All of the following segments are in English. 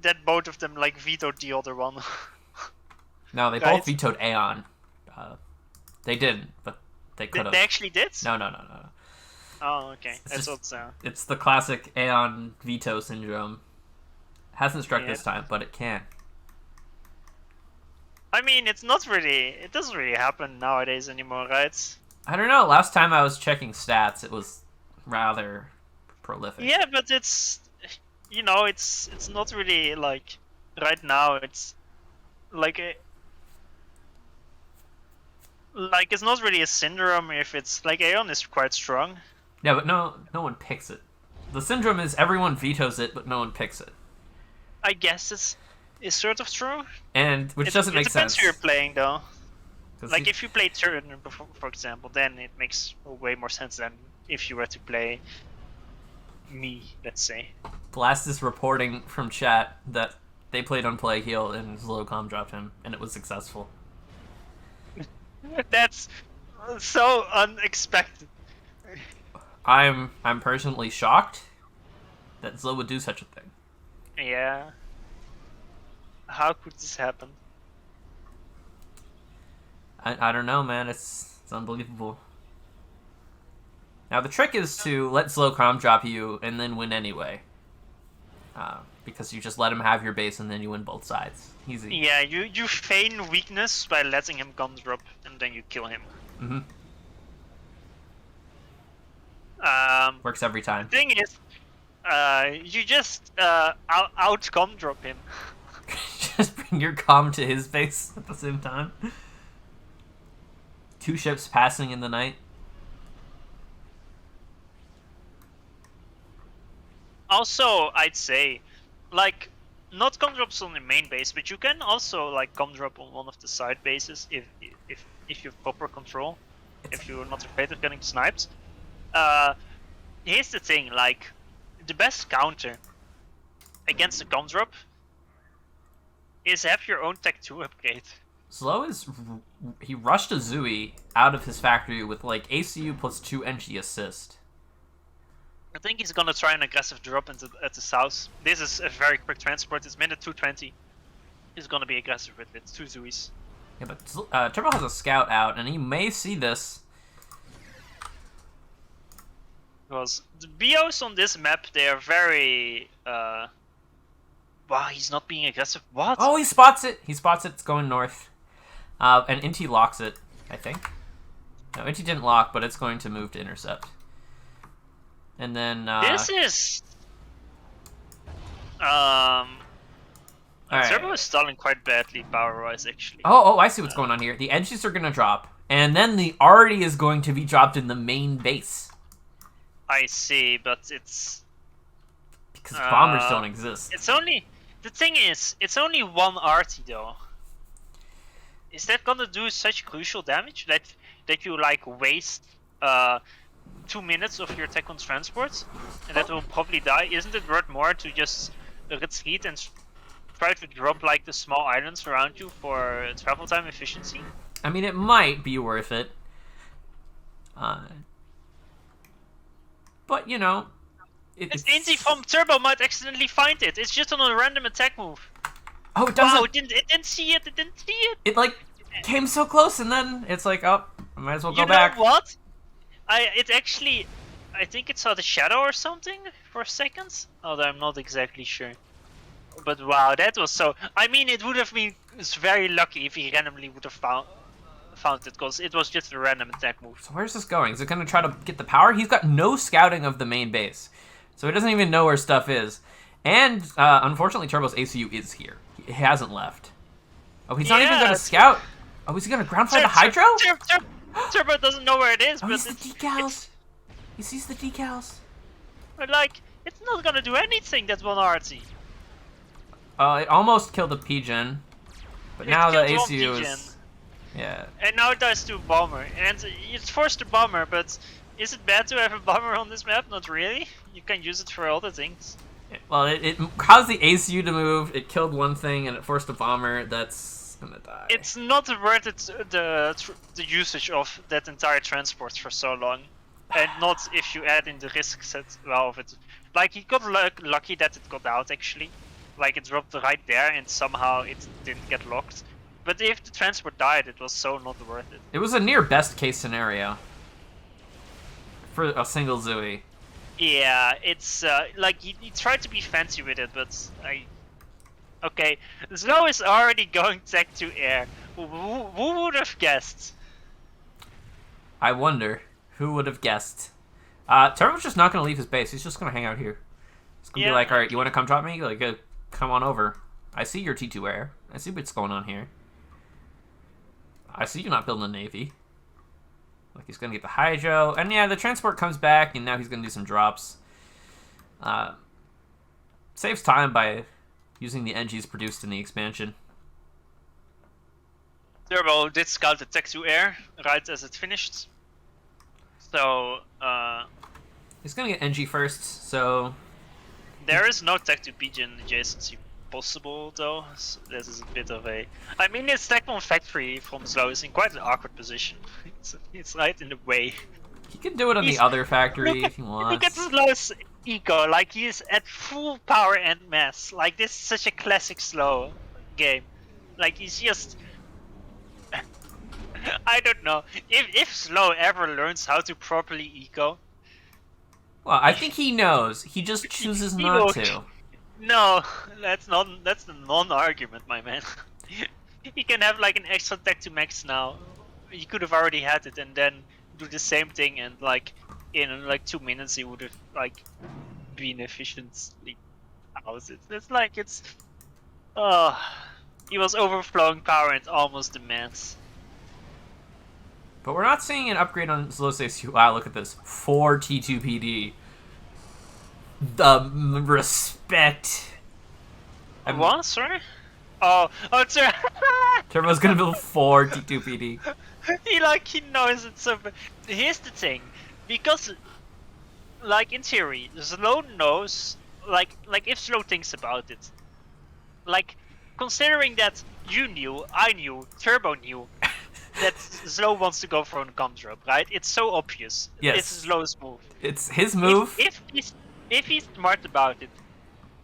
that both of them like vetoed the other one. No, they Right. both vetoed Aeon. They didn't, but they could have. They actually did? No. Oh, okay. It's I just- thought so. It's the classic Aeon veto syndrome. Hasn't struck Yeah. this time, but it can. I mean, it doesn't really happen nowadays anymore, right? I don't know. Last time I was checking stats, it was rather prolific. Yeah, but it's not really like right now. It's like it's not really a syndrome if it's like Aeon is quite strong. Yeah, but no one picks it. The syndrome is everyone vetoes it, but no one picks it. I guess it's sort of true. And which doesn't make It depends sense. who you're playing though. 'Cause Like if you play Turn, for example, then it makes way more sense than if you were to play me, let's say. Blast is reporting from chat that they played on Pelagial and Supcom dropped him, and it was successful. That's so unexpected. I'm personally shocked that Zlo would do such a thing. Yeah. How could this happen? I don't know, man. It's unbelievable. Now the trick is to let Supcom drop you and then win anyway. Because you just let him have your base and then you win both sides. Easy. Yeah, you feign weakness by letting him Gundrop and then you kill him. Mm-hmm. Works every time. The thing is, you just out Gundrop him. Just bring your comm to his base at the same time. 2 ships passing in the night. Also, I'd say, like, not Gundrops on the main base, but you can also like Gundrop on one of the side bases if you have proper control. If you're not afraid of getting sniped. Here's the thing, like, the best counter against a Gundrop is have your own Tech 2 upgrade. Slow is... He rushed a Zooey out of his factory with, like, ACU plus 2 NG assist. I think he's gonna try an aggressive drop at the south. This is a very quick transport, it's minute 220. He's gonna be aggressive with it, 2 Zooies. Yeah, but Turbo has a scout out, and he may see this. Because the BOs on this map, they are very... Wow, he's not being aggressive. What? Oh, he spots it! He spots it, it's going north. And Inti locks it, I think. No, Inti didn't lock, but it's going to move to intercept. And then... This is... Alright. Turbo is stalling quite badly power-wise, actually. Oh, I see what's going on here. The edges are going to drop, and then the Arty is going to be dropped in the main base. I see, but it's... Because bombers don't exist. It's only... The thing is, it's only one arty though. Is that gonna do such crucial damage that you like waste 2 minutes of your tech on transport, and that will probably die? Isn't it worth more to just retreat and try to drop like the small islands around you for travel time efficiency? I mean, it might be worth it. But, you know... It's Inti from Turbo might accidentally find it. It's just on a random attack move. Oh, it doesn't... Wow, it didn't see it. It didn't see it. It, like, came so close, and then it's like, oh, I might as well go You back. know what? It actually... I think it saw the shadow or something for a second. Although I'm not exactly sure. But wow, that was so... I mean, it would have been very lucky if he randomly would have found it, because it was just a random attack move. So where's this going? Is it going to try to get the power? He's got no scouting of the main base. So he doesn't even know where stuff is. And, unfortunately, Turbo's ACU is here. He hasn't left. Oh, he's not even going to scout. Oh, is he going to ground fly the Hydro? Turbo doesn't know where it is, oh, but he's the decals. He sees the decals. But, like, it's not going to do anything, that one RT. It almost killed the P-Gen. But now the ACU is... Yeah. And now it does to bomber. And it's forced to bomber, but... Is it bad to have a bomber on this map? Not really. You can use it for other things. Well, it caused the ACU to move, it killed one thing, and it forced a bomber that's gonna die. It's not worth it, the usage of that entire transport for so long. And not if you add in the risks as well of it Like, he got lucky that it got out, actually. Like, it dropped right there, and somehow it didn't get locked. But if the transport died, it was so not worth it. It was a near best case scenario for a single Zooey. Yeah, it's, like, he tried to be fancy with it, but okay, Slow is already going tech to air. Who would have guessed? I wonder, who would have guessed? Turbo's just not going to leave his base. He's just going to hang out here. He's going to be like, alright, you want to come drop me? Like, come on over. I see your T2 air. I see what's going on here. I see you're not building a navy. Like, he's going to get the Hydro. And yeah, the transport comes back, and now he's going to do some drops. Saves time by using the NGs produced in the expansion. Turbo did scout the tech to air right as it finished. So, he's going to get NG first, so... There is no tech to pigeon adjacency possible, though. So this is a bit of a... I mean, his tech one factory from Slow is in quite an awkward position. It's right in the way. He can do it on the other factory if he wants. Look at Slow's eco, like he is at full power and mass. Like, this is such a classic Slow game. Like, he's just... I don't know. If Slow ever learns how to properly eco... Well, I think he knows. He just chooses not to. No, that's the non-argument, my man. He can have like an extra tech to max now. He could have already had it and then do the same thing, and like in like 2 minutes he would have like been efficiently out. It's like he was overflowing power and almost demands. But we're not seeing an upgrade on Slow's ACU. Wow, look at this. 4 T2PD. The respect. What? Sorry? Oh, Turbo's gonna build 4 T2PD. he knows it so. Here's the thing, because like in theory, Slow knows, like if Slow thinks about it, like considering that you knew, I knew, Turbo knew that Slow wants to go for a Gundrop, right? It's so obvious. Yes. It's Slow's move. It's his move. If he's smart about it,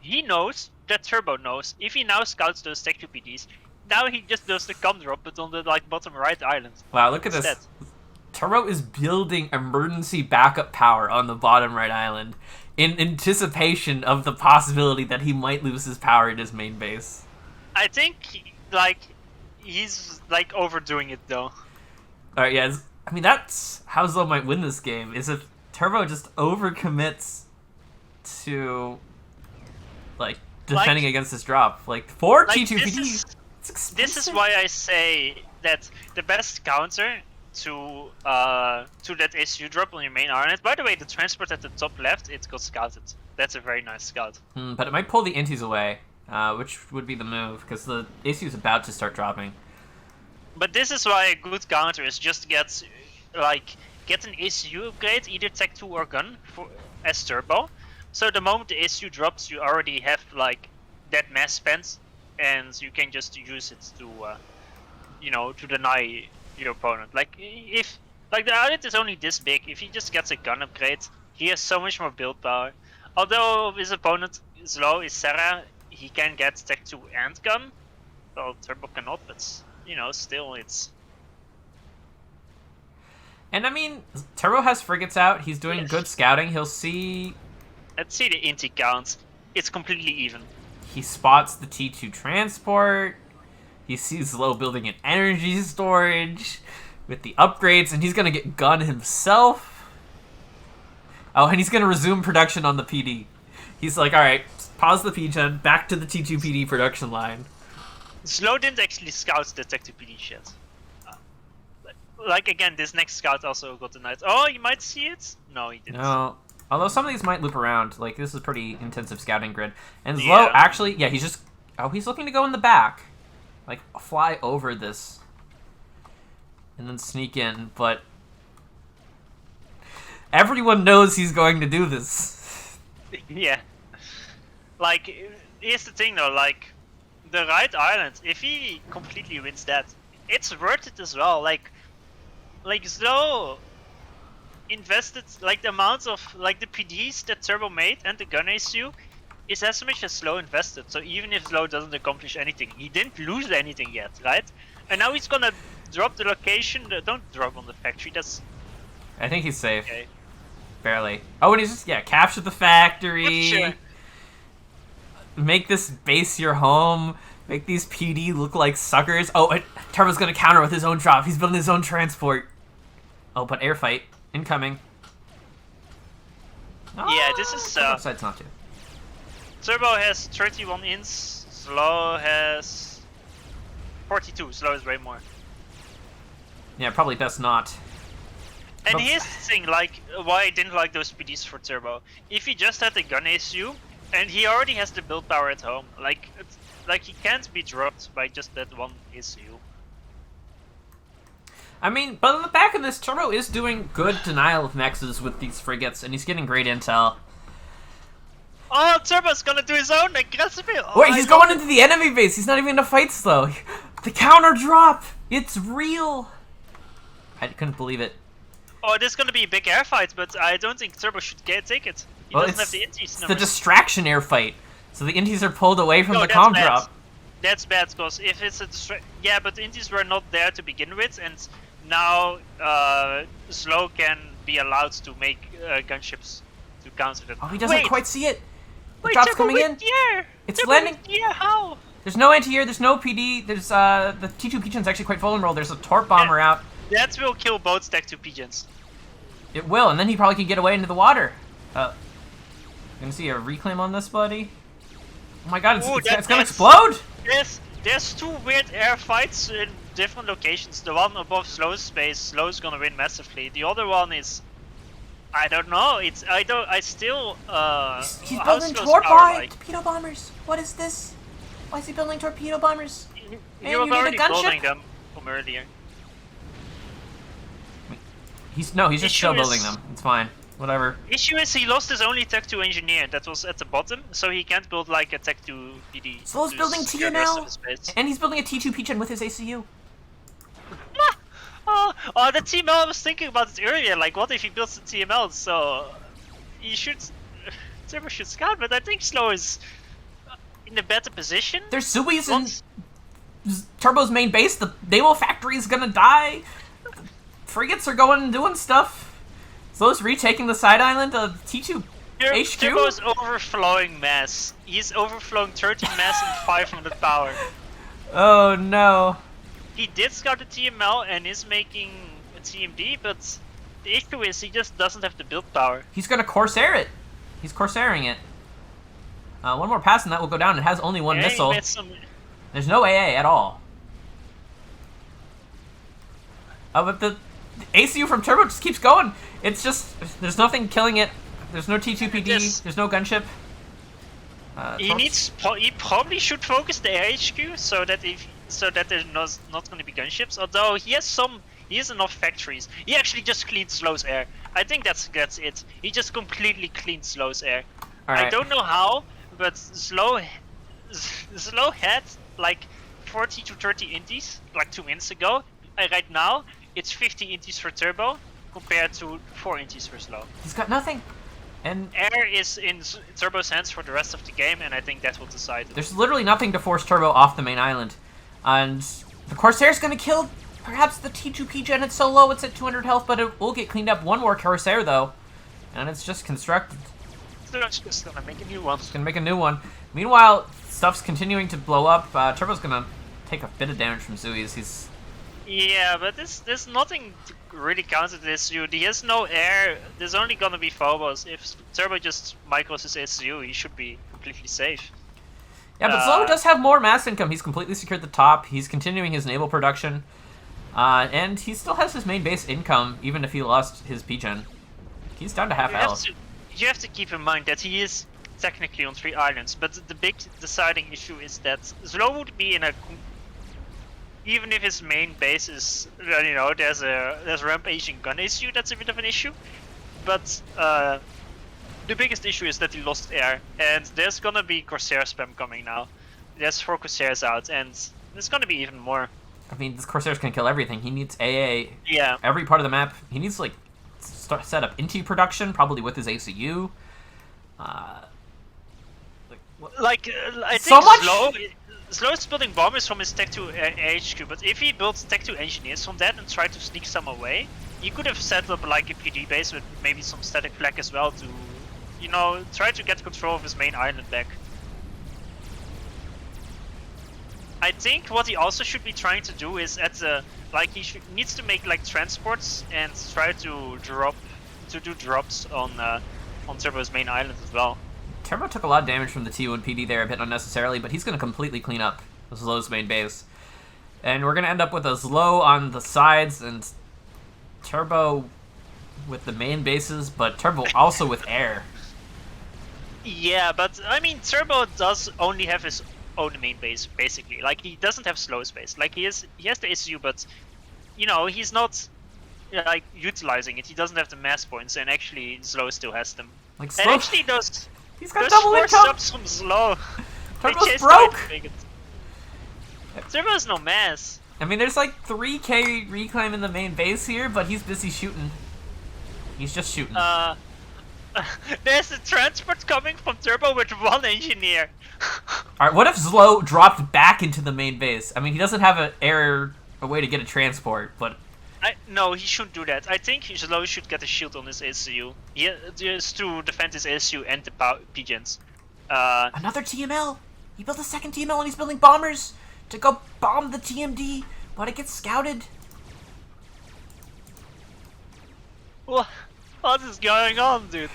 he knows that Turbo knows. If he now scouts those tech 2PDs, now he just does the Gundrop, but on the like bottom right island. Wow, look at this. Turbo is building emergency backup power on the bottom right island in anticipation of the possibility that he might lose his power at his main base. I think he's like overdoing it though. Alright, yeah, I mean that's how Slow might win this game, is if Turbo just overcommits to like defending against this drop. Like 4 T2PD. This is why I say that the best counter to that ACU drop on your main island. By the way, the transport at the top left, it got scouted. That's a very nice scout. But it might pull the inties away, which would be the move, because the ACU is about to start dropping. But this is why a good counter is just get an ACU upgrade, either Tech 2 or Gun as Turbo. So the moment the ACU drops, you already have like that mass spent, and you can just use it to, to deny your opponent. Like if the island is only this big, if he just gets a gun upgrade, he has so much more build power. Although his opponent is low, is Sarah, he can get Tech 2 and gun. Well, Turbo cannot, but still it's. And I mean, Turbo has frigates out. He's doing good scouting. He'll see. Let's see the inti count. It's completely even. He spots the T2 transport. He sees Slow building an energy storage with the upgrades, and he's gonna get gun himself. Oh, and he's gonna resume production on the PD. He's like, alright, pause the PGen, back to the T2 PD production line. Slow didn't actually scout the Tech 2 PD shit. Like again, this next scout also got the night. Oh, you might see it? No, he didn't. No. Although some of these might loop around. Like, this is a pretty intensive scouting grid. And Slow, actually, yeah, he's just... Oh, he's looking to go in the back. Like, fly over this. And then sneak in, but... Everyone knows he's going to do this. Yeah. Like, here's the thing though, like... The right island, if he completely wins that, it's worth it as well. Like Slow... invested, like the amount of like the PDs that Turbo made and the gun ACU is as much as Slow invested. So even if Slow doesn't accomplish anything, he didn't lose anything yet, right? And now he's gonna drop the location. Don't drop on the factory. That's. I think he's safe. Okay. Barely. Oh, and he's just capture the factory. Sure. Make this base your home. Make these PD look like suckers. Oh, and Turbo's gonna counter with his own drop. He's building his own transport. Oh, but air fight incoming. Yeah, this is. Side's not too. Turbo has 31 ins. Slow has 42. Slow is way more. Yeah, probably best not. And But- here's the thing, like, why I didn't like those PDs for Turbo. If he just had the gun ACU, and he already has the build power at home, like he can't be dropped by just that one ACU. I mean, but on the back of this, Turbo is doing good denial of mexes with these frigates, and he's getting great intel. Oh, Turbo's gonna do his own aggressive. Oh, Wait, he's going into the enemy base. He's not even gonna fight slow. The counter drop. It's real. I couldn't believe it. Oh, this is gonna be a big air fight, but I don't think Turbo should take it. He doesn't have the inties It's the numbers. distraction air fight. So the inties are pulled away from No, the that's comm bad. drop. That's bad, because if it's a yeah, but the inties were not there to begin with, and now Slow can be allowed to make gunships to counter that. Oh, he doesn't Wait, quite see it. The wait, drop's Turbo coming in. went here. It's Turbo landing. went here, how? There's no anti-air. There's no PD. There's the T2 Pigeon's actually quite vulnerable. There's a torp bomber out. That will kill both stack 2 pigeons. It will, and then he probably can get away into the water. Gonna see a reclaim on this, buddy. Oh my god, it's gonna that's- explode! There's two weird air fights in different locations. The one above Slow's space, Slow's gonna win massively. The other one is, I don't know. I still. He's how's building Slow's torpedo power like? torpedo bombers. What is this? Why is he building torpedo bombers? He Man, was you need a already gunship? building them from earlier. He's just Issue still is- building them. It's fine. Whatever. Issue is he lost his only Tech 2 engineer that was at the bottom, so he can't build like a Tech 2 PD. Slow's to building secure the rest of TNL, his base. and he's building a T2 Pigeon with his ACU. Oh, the TML, I was thinking about it earlier, like what if he builds the TML, so he should, Turbo should scout, but I think Slow is in a better position. There's Zui's in Once- Turbo's main base. The naval factory is gonna die. The frigates are going and doing stuff. Slow's retaking the side island of T2 HQ. Turbo is overflowing mass. He's overflowing 30 mass and 500 power. Oh no. He did scout the TML and is making a TMD, but the issue is he just doesn't have the build power. He's gonna Corsair it. He's Corsairing it. One more pass and that will go down. It has only one Yeah, he missile. made some- There's no AA at all. But the ACU from Turbo just keeps going. It's just, there's nothing killing it. There's no T2PD. Yes. There's no gunship. He probably should focus the air HQ so that there's not going to be gunships. Although he has enough factories. He actually just cleaned Slow's air. I think that's it. He just completely cleaned Slow's air. All right. I don't know how, but Slow had like 40 to 30 inties like 2 minutes ago. Right now it's 50 inties for Turbo compared to 4 inties for Slow. He's got nothing. And Air is in Turbo's hands for the rest of the game, and I think that will decide it. there's literally nothing to force Turbo off the main island. And the Corsair's gonna kill perhaps the T2P gen. It's so low, it's at 200 health, but it will get cleaned up. One more Corsair though. And it's just constructed. So I'm just gonna make a new one. Gonna make a new one. Meanwhile, stuff's continuing to blow up. Turbo's gonna take a bit of damage from Zui's. He's Yeah, but there's nothing to really counter this dude. He has no air. There's only gonna be Phobos. If Turbo just micros his SU, he should be completely safe. yeah, but Slow does have more mass income. He's completely secured the top. He's continuing his naval production, and he still has his main base income, even if he lost his P-gen. He's down to half health. You have to keep in mind that he is technically on 3 islands, but the big deciding issue is that Slow would be in a even if his main base is, you know, there's rampaging gun issue, that's a bit of an issue. But the biggest issue is that he lost air, and there's gonna be Corsair spam coming now. There's 4 Corsairs out, and there's gonna be even more. I mean, this Corsair's gonna kill everything. He needs AA. Yeah. Every part of the map. He needs like set up into production, probably with his ACU. I think So much? Slow is building bombers from his Tech 2 HQ, but if he builds Tech 2 engineers from that and tried to sneak some away, he could have set up like a PD base with maybe some static flag as well to, you know, try to get control of his main island back. I think what he also should be trying to do is needs to make like transports and try to do drops on Turbo's main island as well. Turbo took a lot of damage from the T1 PD there a bit unnecessarily, but he's going to completely clean up Zlow's main base. And we're going to end up with a Zlow on the sides and Turbo with the main bases, but Turbo also with air. Yeah, but I mean, Turbo does only have his own main base, basically. Like, he doesn't have slow space. Like, he has the ACU, but, you know, he's not like utilizing it. He doesn't have the mass points, and actually Slow still has them. Like Slow, and actually he's got those double 4 income. subs from Slow. Turbo's broke. Turbo's no mass. I mean, there's like 3k reclaim in the main base here, but he's busy shooting. He's just shooting. There's a transport coming from Turbo with 1 engineer. Alright, what if Zlo dropped back into the main base? I mean, he doesn't have a way to get a transport, but... No, he shouldn't do that. I think Zlo should get a shield on his ACU. Just to defend his ACU and the pigeons. Another TML! He built a second TML and he's building bombers to go bomb the TMD, but it gets scouted. What is going on, dude?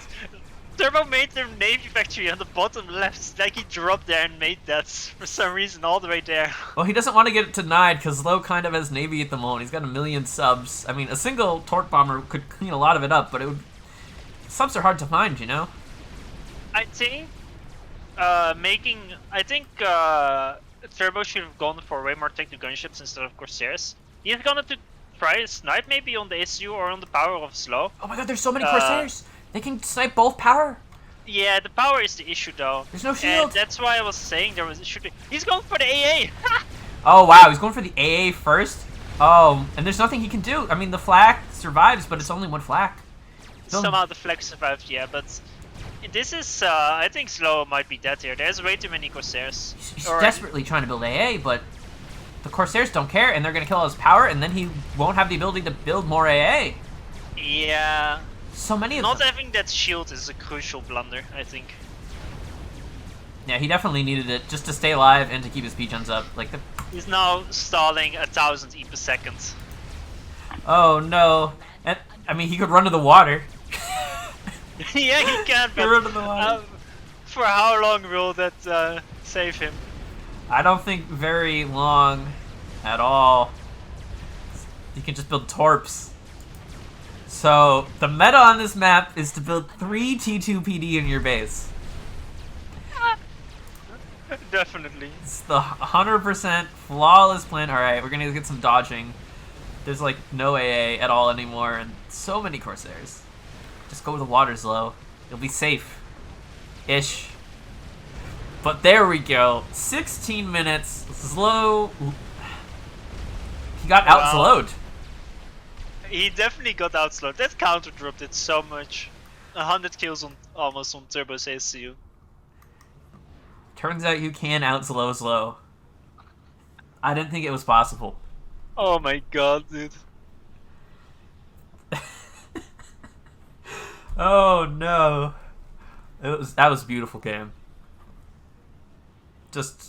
Turbo made their Navy factory on the bottom left. Like, he dropped there and made that for some reason all the way there. Well, he doesn't want to get it denied because Zlo kind of has Navy at the moment. He's got 1 million subs. I mean, a single torque bomber could clean a lot of it up, but subs are hard to find, you know? I think Turbo should have gone for way more technical gunships instead of Corsairs. He's gonna try a snipe maybe on the ACU or on the power of Slow. Oh my god, there's so many Corsairs! They can snipe both power! Yeah, the power is the issue though. There's no shield! And that's why I was saying should be... He's going for the AA! Oh wow, he's going for the AA first? Oh, and there's nothing he can do. I mean, the flak survives, but it's only 1 flak. Somehow the flag survived, yeah, but... This is, I think Slow might be dead here. There's way too many Corsairs. He's desperately trying to build AA, but the Corsairs don't care, and they're going to kill his power, and then he won't have the ability to build more AA. Yeah. So many of Not them. having that shield is a crucial blunder, I think. Yeah, he definitely needed it just to stay alive and to keep his pigeons up. He's now stalling 1000 E per second. Oh no. And, I mean, he could run to the water. Yeah, he can, but for how long will that save him? I don't think very long at all. You can just build torps. So, the meta on this map is to build 3 T2 PD in your base. Definitely. It's the 100% flawless plan. Alright, we're gonna get some dodging. There's like no AA at all anymore, and so many Corsairs. Just go with the water, Zlo. You'll be safe. Ish. But there we go. 16 minutes. Zlo... He got out-Zlo'd. He definitely got outslowed. That counter dropped it so much. 100 kills almost on Turbo's ACU. Turns out you can out-Zlo Zlo. I didn't think it was possible. Oh my god, dude. Oh no. That was a beautiful game. Just